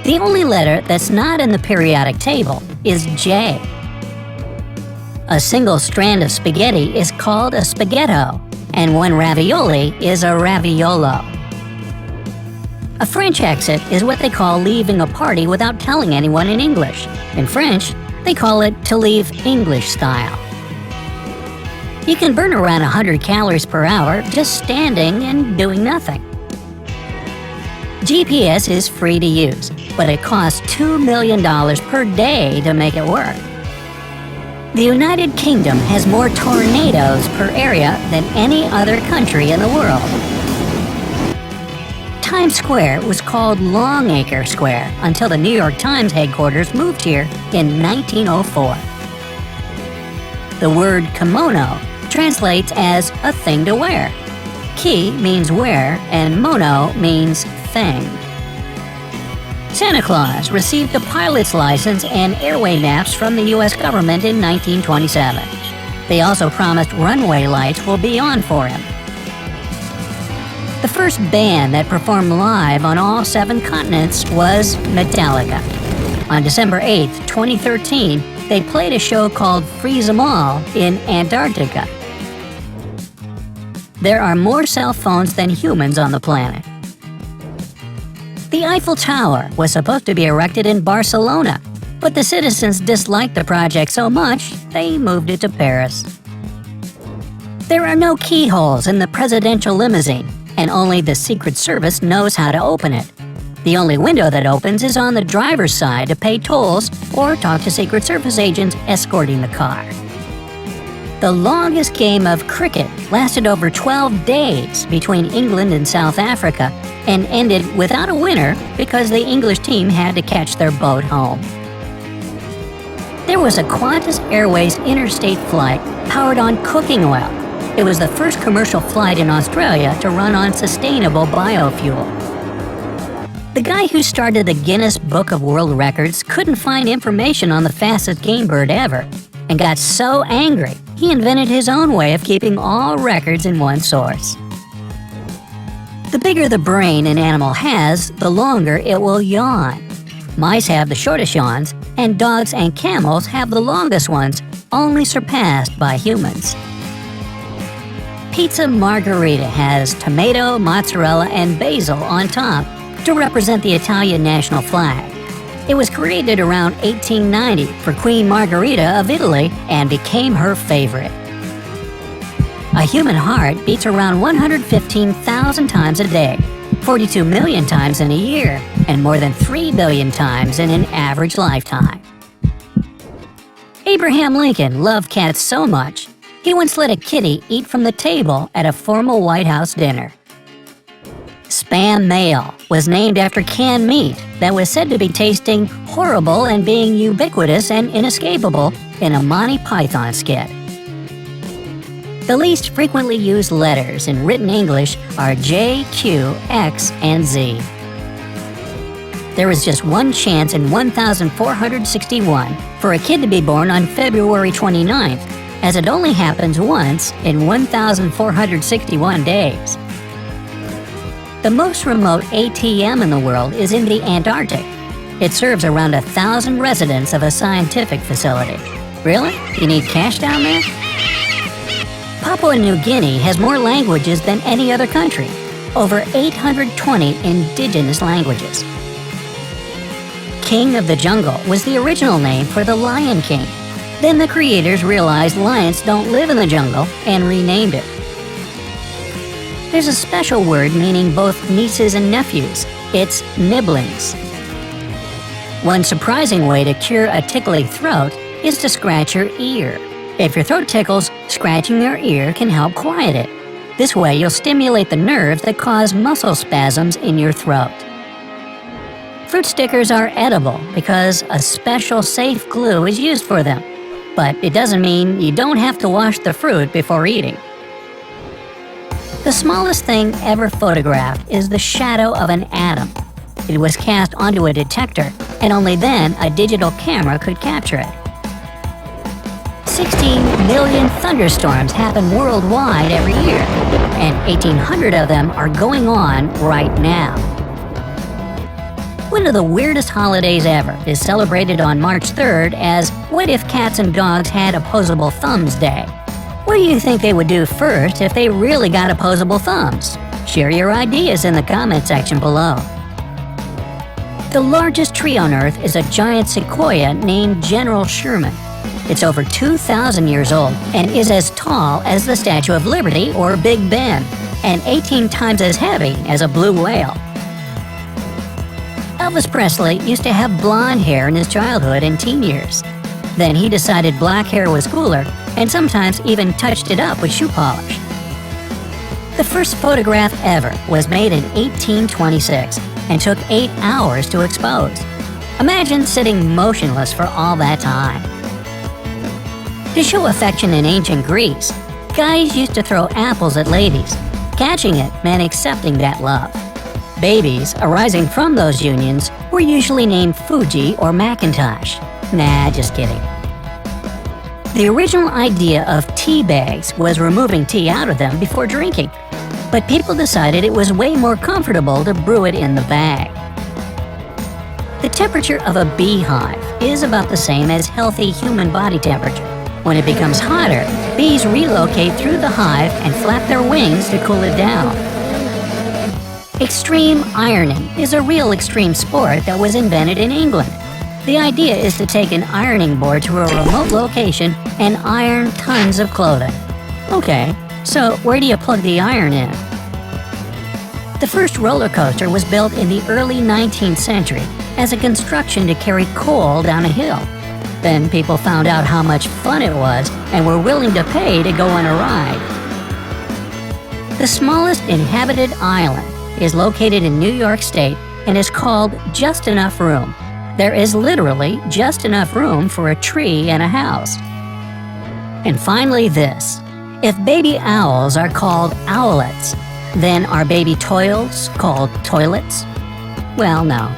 The only letter that's not in the periodic table is J. A single strand of spaghetti is called a spaghetto, and one ravioli is a raviolo. A French exit is what they call leaving a party without telling anyone in English. In French, they call it to leave English style. You can burn around 100 calories per hour just standing and doing nothing. GPS is free to use, but it costs $2 million per day to make it work. The United Kingdom has more tornadoes per area than any other country in the world. Times Square was called Longacre Square until the New York Times headquarters moved here in 1904. The word kimono translates as a thing to wear. Ki means wear and mono means thing. Santa Claus received a pilot's license and airway maps from the U.S. government in 1927. They also promised runway lights will be on for him. The first band that performed live on all 7 continents was Metallica. On December 8, 2013, they played a show called Freeze 'Em All in Antarctica. There are more cell phones than humans on the planet. The Eiffel Tower was supposed to be erected in Barcelona, but the citizens disliked the project so much, they moved it to Paris. There are no keyholes in the presidential limousine, and only the Secret Service knows how to open it. The only window that opens is on the driver's side to pay tolls or talk to Secret Service agents escorting the car. The longest game of cricket lasted over 12 days between England and South Africa and ended without a winner because the English team had to catch their boat home. There was a Qantas Airways interstate flight powered on cooking oil. It was the first commercial flight in Australia to run on sustainable biofuel. The guy who started the Guinness Book of World Records couldn't find information on the fastest game bird ever and got so angry he invented his own way of keeping all records in one source. The bigger the brain an animal has, the longer it will yawn. Mice have the shortest yawns, and dogs and camels have the longest ones, only surpassed by humans. Pizza Margherita has tomato, mozzarella, and basil on top to represent the Italian national flag. It was created around 1890 for Queen Margherita of Italy and became her favorite. A human heart beats around 115,000 times a day, 42 million times in a year, and more than 3 billion times in an average lifetime. Abraham Lincoln loved cats so much, he once let a kitty eat from the table at a formal White House dinner. Spam mail was named after canned meat that was said to be tasting horrible and being ubiquitous and inescapable in a Monty Python skit. The least frequently used letters in written English are J, Q, X, and Z. There is just one chance in 1,461 for a kid to be born on February 29th, as it only happens once in 1,461 days. The most remote ATM in the world is in the Antarctic. It serves around 1,000 residents of a scientific facility. Really? You need cash down there? Papua New Guinea has more languages than any other country, over 820 indigenous languages. King of the Jungle was the original name for the Lion King. Then the creators realized lions don't live in the jungle and renamed it. There's a special word meaning both nieces and nephews. It's nibblings. One surprising way to cure a tickly throat is to scratch your ear. If your throat tickles, scratching your ear can help quiet it. This way you'll stimulate the nerves that cause muscle spasms in your throat. Fruit stickers are edible because a special safe glue is used for them. But it doesn't mean you don't have to wash the fruit before eating. The smallest thing ever photographed is the shadow of an atom. It was cast onto a detector, and only then a digital camera could capture it. 16 million thunderstorms happen worldwide every year, and 1,800 of them are going on right now. One of the weirdest holidays ever is celebrated on March 3rd as What If Cats and Dogs Had Opposable Thumbs Day. What do you think they would do first if they really got opposable thumbs? Share your ideas in the comment section below. The largest tree on Earth is a giant sequoia named General Sherman. It's over 2,000 years old and is as tall as the Statue of Liberty or Big Ben, and 18 times as heavy as a blue whale. Elvis Presley used to have blonde hair in his childhood and teen years. Then he decided black hair was cooler and sometimes even touched it up with shoe polish. The first photograph ever was made in 1826 and took 8 hours to expose. Imagine sitting motionless for all that time. To show affection in ancient Greece, guys used to throw apples at ladies. Catching it meant accepting that love. Babies arising from those unions were usually named Fuji or Macintosh. Nah, just kidding. The original idea of tea bags was removing tea out of them before drinking, but people decided it was way more comfortable to brew it in the bag. The temperature of a beehive is about the same as healthy human body temperature. When it becomes hotter, bees relocate through the hive and flap their wings to cool it down. Extreme ironing is a real extreme sport that was invented in England. The idea is to take an ironing board to a remote location and iron tons of clothing. Okay, so where do you plug the iron in? The first roller coaster was built in the early 19th century as a construction to carry coal down a hill. Then people found out how much fun it was and were willing to pay to go on a ride. The smallest inhabited island is located in New York State and is called Just Enough Room. There is literally just enough room for a tree and a house. And finally this. If baby owls are called owlets, then are baby toils called toilets? Well, no.